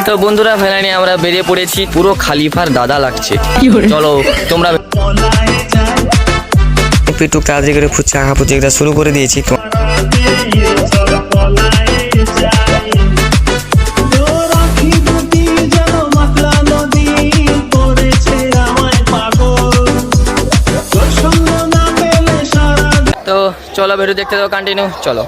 তো বন্ধুরা ফাইনালি আমরা বেরিয়ে পড়েছি, পুরো খালিফার দাদা লাগছে। চলো তোমরা একটু তাড়াতাড়ি করে ফুচকা খা প্রতিযোগিতা শুরু করে দিয়েছি। তো চলো ভিডিও দেখতে দাও, কন্টিনিউ চলো।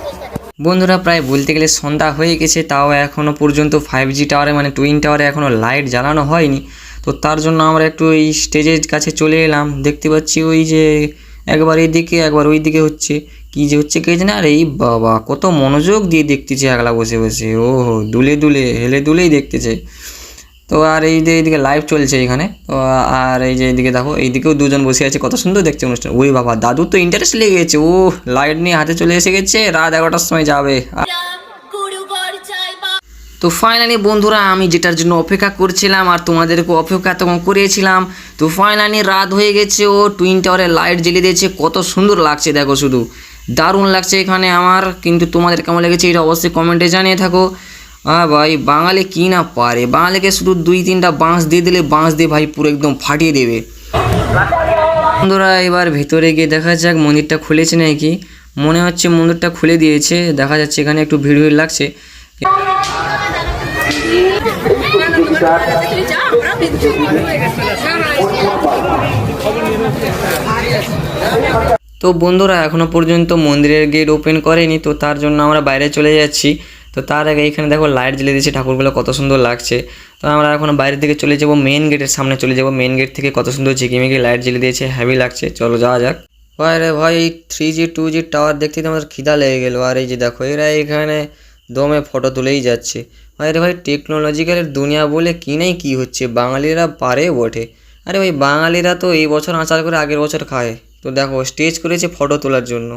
বন্ধুরা প্রায় বলতে গেলে সন্ধ্যা হয়ে গেছে, তাও এখনও পর্যন্ত 5G টাওয়ারে মানে টুইন টাওয়ারে এখনও লাইট জ্বালানো হয়নি। তো তার জন্য আমরা একটু এই স্টেজের কাছে চলে এলাম। দেখতে পাচ্ছি ওই যে একবার এইদিকে একবার ওই দিকে হচ্ছে, কী যে হচ্ছে কে জানে। আর এই বাবা কত মনোযোগ দিয়ে দেখতেছে একলা বসে বসে, ও দুলে দুলে হেলে দুলেই দেখতেছে। তো আর এই যে এইদিকে লাইভ চলছে এখানে। তো আর এই যে এইদিকে দেখো, এইদিকেও দুজন বসে আছে, কত সুন্দর দেখছে অনুষ্ঠান। ওই বাবা দাদু তো ইন্টারেস্ট লেগে গেছে, ও লাইট নিয়ে হাতে চলে এসে গেছে, রাত 11টার সময় যাবে। তো ফাইনালি বন্ধুরা আমি যেটার জন্য অপেক্ষা করছিলাম আর তোমাদেরকে অপেক্ষা তখন করিয়েছিলাম, তো ফাইনালি রাত হয়ে গেছে, ও টুইন টাওয়ারে লাইট জ্বেলে দিয়েছে। কত সুন্দর লাগছে দেখো, শুধু দারুণ লাগছে এখানে আমার। কিন্তু তোমাদের কেমন লেগেছে এটা অবশ্যই কমেন্টে জানিয়ে থাকো। ভাই বাঙালি কি না পারে, বাঙালিকে শুধু 2-3টা বাঁশ দিয়ে দিলে বাঁশ দিয়ে ভাই পুরো একদম ফাটিয়ে দেবে। বন্ধুরা এবার ভিতরে গিয়ে দেখা যাক মন্দিরটা খুলেছে নাকি। মনে হচ্ছে মন্দিরটা খুলে দিয়েছে, দেখা যাচ্ছে এখানে একটু ভিড় ভিড় লাগছে। তো বন্ধুরা এখনো পর্যন্ত মন্দিরের গেট ওপেন করেনি, তো তার জন্য আমরা বাইরে চলে যাচ্ছি। তো তার আগে এখানে দেখো লাইট জ্বেলে দিয়েছে, ঠাকুরগুলো কত সুন্দর লাগছে। তো আমরা এখন বাইরের দিকে চলে যাব, মেন গেটের সামনে চলে যাব। মেন গেট থেকে কত সুন্দর ঝিকিমিকি লাইট জ্বেলে দিয়েছে, হেভি লাগছে। চলো যাওয়া যাক। ভাই রে ভাই, এই 3G 2G টাওয়ার দেখতে তো আমাদের খিদা লেগে গেল। আর এই যে দেখো এরা এখানে দমে ফটো তুলেই যাচ্ছে। ভাই রে ভাই, টেকনোলজিক্যালের দুনিয়া বলে কি নাই কি হচ্ছে, বাঙালিরা পারে বটে। আরে ভাই বাঙালিরা তো এই বছর আচার করে আগের বছর খায়। তো দেখো স্টেজ করেছে ফটো তোলার জন্য।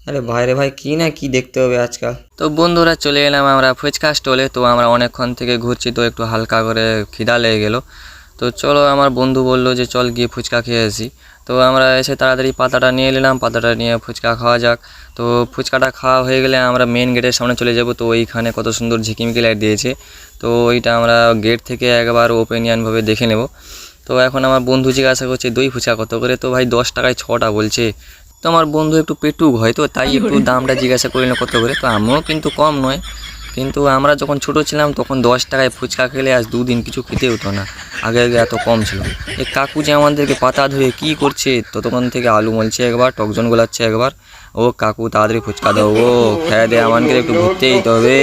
আরে ভাই রে ভাই, কি না কি দেখতে হবে আজকাল। তো বন্ধুরা চলে এলাম আমরা ফুচকা স্টলে। তো আমরা অনেকক্ষণ থেকে ঘুরছি, তো একটু হালকা করে খিদা লেগে গেল। তো চলো আমার বন্ধু বললো যে চল গিয়ে ফুচকা খেয়ে আসি। তো আমরা এসে তাড়াতাড়ি পাতাটা নিয়ে নিলাম, পাতাটা নিয়ে ফুচকা খাওয়া যাক। তো ফুচকাটা খাওয়া হয়ে গেলে আমরা মেন গেটের সামনে চলে যাব। তো ওইখানে কত সুন্দর ঝিকিমিকি লাইট দিয়েছে, তো ওইটা আমরা গেট থেকে একবার ওপেনিয়ানভাবে দেখে নেব। তো এখন আমার বন্ধু জিজ্ঞাসা করছে দই ফুচকা কত করে। তো ভাই 10 টাকায় 6টা বলছে। তো আমার বন্ধু একটু পেটুক হয়, তো তাই একটু দামটা জিজ্ঞাসা করিল কত করে। তো আমিও কিন্তু কম নয়, কিন্তু আমরা যখন ছোটো ছিলাম তখন 10 টাকায় ফুচকা খেলে আজ 2 দিন কিছু খেতে হতো না। আগে আগে এত কম ছিল। এই কাকু যে আমাদেরকে পাতা ধরে কী করছে, ততক্ষণ থেকে আলু মলছে একবার, টকজন গোলাচ্ছে একবার। ও কাকু তাড়াতাড়ি ফুচকা দাও, ও খেয়ে দেয় আমাকে একটু ঘুরতেই তবে।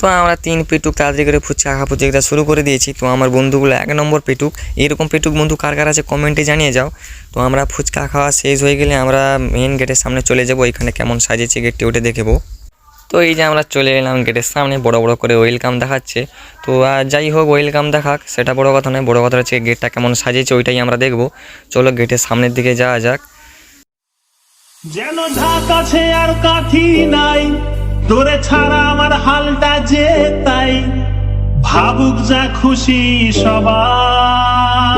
তো আমরা 3 পেটুক তাড়াতাড়ি করে ফুচকা খা প্রতিযোগিতা শুরু করে দিয়েছি। তো আমার বন্ধুগুলো 1 নম্বর পেটুক। এরকম পেটুক বন্ধু কার কার আছে কমেন্টে জানিয়ে যাও। তো আমরা ফুচকা খাওয়া শেষ হয়ে গেলে আমরা মেন গেটের সামনে চলে যাব, এখানে কেমন সাজিয়েছে গেটটি ওটা দেখবো। তো এই যে আমরা চলে এলাম গেটের সামনে, বড় বড় করে ওয়েলকাম দেখাচ্ছে। তো যাই হোক ওয়েলকাম দেখাক, সেটা বড় কথা নয়, বড় কথা হচ্ছে গেটটা কেমন সাজিয়েছে ওইটাই আমরা দেখবো। চলো গেটের সামনের দিকে যাওয়া যাক। যেন ঢাক আছে আর কাঠি নাই, তোরে ছাড়া আমার হালটা যে তাই, ভাবুক যা খুশি সবাই।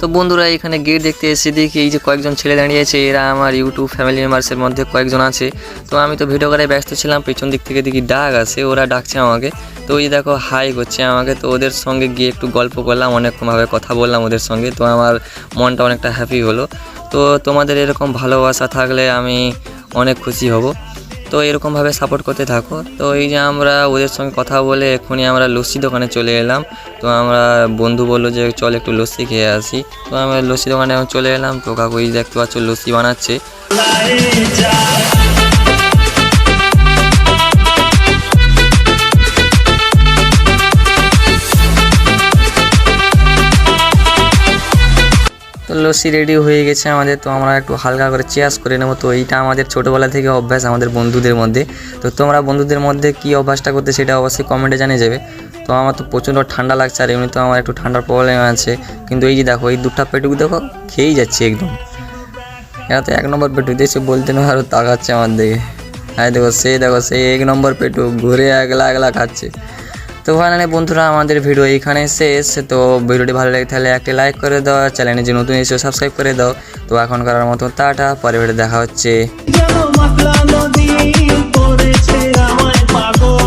তো বন্ধুরা এখানে গেট দেখতে এসে দেখি এই যে কয়েকজন ছেলে দাঁড়িয়ে আছে, এরা আমার ইউটিউব ফ্যামিলি মেম্বার্সের মধ্যে কয়েকজন আছে। তো আমি তো ভিডিও করায় ব্যস্ত ছিলাম, পেছন দিক থেকে দেখি ডাক আছে, ওরা ডাকছে আমাকে। তো ওই দেখো হাই করছে আমাকে। তো ওদের সঙ্গে গিয়ে একটু গল্প করলাম, অনেকভাবে কথা বললাম ওদের সঙ্গে। তো আমার মনটা অনেকটা হ্যাপি হলো। তো তোমাদের এরকম ভালোবাসা থাকলে আমি অনেক খুশি হব। তো এরকমভাবে সাপোর্ট করতে থাকো। তো এই যে আমরা ওদের সঙ্গে কথা বলে এক্ষুনি আমরা লস্যি দোকানে চলে এলাম। তো আমরা বন্ধু বললো যে চল একটু লস্যি খেয়ে আসি। তো আমরা লস্যি দোকানে চলে এলাম। তো কাকু এই দেখতে পাচ্ছ লস্যি বানাচ্ছে। তো লস্যি রেডি হয়ে গেছে আমাদের। তো আমরা একটু হালকা করে চেয়ার্স করে নেবো। তো এইটা আমাদের ছোটোবেলা থেকে অভ্যাস আমাদের বন্ধুদের মধ্যে। তো তোমরা বন্ধুদের মধ্যে কী অভ্যাসটা করতে সেটা অবশ্যই কমেন্টে জানিয়ে যাবে। তো আমার তো প্রচণ্ড ঠান্ডা লাগছে, আর এমনি তো আমার একটু ঠান্ডার প্রবলেম আছে। কিন্তু এই যে দেখো এই 2টা পেটুক দেখো খেয়েই যাচ্ছে একদম। এরা তো 1 নম্বর পেটুক দিয়েছে বলতে না, আরও তাকাচ্ছে আমার দিকে। হ্যাঁ দেখো সেই 1 নম্বর পেটুক ঘুরে একলা একলা খাচ্ছে। তো তো ফাইনালি বন্ধুরা আমাদের ভিডিও এইখানে শেষ। তো ভিডিওটি ভালো লাগে তাহলে একটি লাইক করে দাও, চ্যানেলে যে নতুন এসে সাবস্ক্রাইব করে দাও। তো এখন করার মতো টাটা, পরে ভিডিও দেখা হচ্ছে। যেন মাতলা নদী করেছে আমায় পাগল।